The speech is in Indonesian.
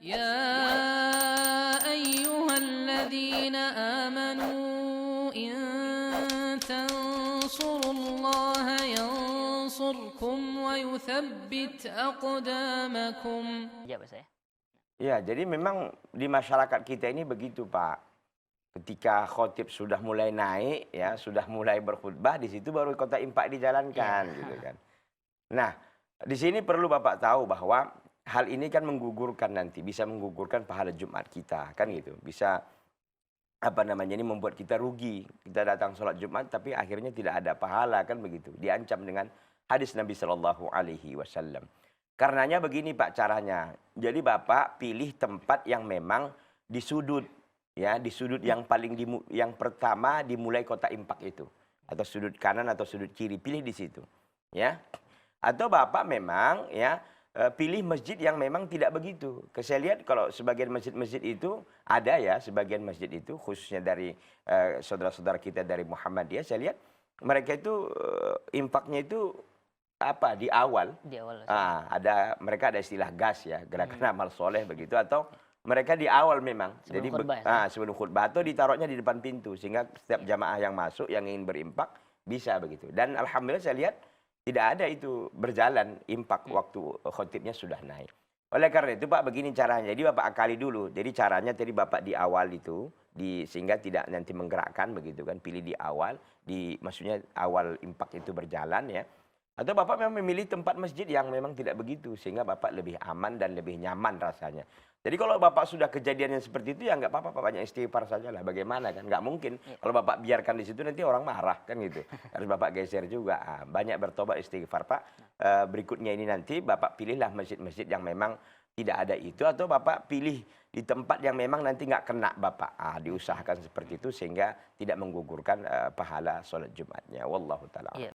يا أيها الذين آمنوا إن تنصروا الله ينصركم ويثبت أقدامكم. Ya, Pak saya. Ya, jadi memang di masyarakat kita ini begitu, Pak. Ketika khotib sudah mulai naik, ya, sudah mulai berkhutbah, di situ baru kota infak dijalankan, gitu kan. Nah, di sini perlu Bapak tahu bahwa hal ini kan menggugurkan nanti, bisa menggugurkan pahala Jumat kita, kan gitu. Bisa ini membuat kita rugi. Kita datang sholat Jumat tapi akhirnya tidak ada pahala, kan begitu. Diancam dengan hadis Nabi Shallallahu Alaihi Wasallam. Karenanya begini Pak caranya. Jadi Bapak pilih tempat yang memang di sudut, ya, di sudut yang paling yang pertama dimulai kota impak itu, atau sudut kanan atau sudut kiri, pilih di situ, ya. Atau Bapak memang, ya, pilih masjid yang memang tidak begitu. Saya lihat kalau sebagian masjid-masjid itu ada, ya, sebagian masjid itu khususnya dari saudara-saudara kita dari Muhammadiyah, saya lihat mereka itu infaknya itu apa di awal, mereka ada istilah gas, ya, gerakan amal soleh begitu, atau mereka di awal memang sebelum jadi khutbah, sebelum khutbah, atau ditaruhnya di depan pintu sehingga setiap jamaah yang masuk yang ingin berimpak bisa begitu. Dan alhamdulillah saya lihat tidak ada itu berjalan impak waktu khotibnya sudah naik. Oleh karena itu Pak, begini caranya. Jadi Bapak akali dulu. Jadi caranya tadi Bapak di awal itu, sehingga tidak nanti menggerakkan begitu kan, pilih di awal, maksudnya awal impak itu berjalan, ya. Atau Bapak memang memilih tempat masjid yang memang tidak begitu, sehingga Bapak lebih aman dan lebih nyaman rasanya. Jadi kalau Bapak sudah kejadian yang seperti itu, ya nggak apa-apa, banyak istighfar saja lah. Bagaimana kan? Nggak mungkin. Kalau Bapak biarkan di situ nanti orang marah kan gitu. Harus Bapak geser juga. Banyak bertobat istighfar Pak. Berikutnya ini nanti Bapak pilihlah masjid-masjid yang memang tidak ada itu, atau Bapak pilih di tempat yang memang nanti nggak kena Bapak. Diusahakan seperti itu sehingga tidak menggugurkan pahala sholat Jumatnya. Wallahu ta'ala.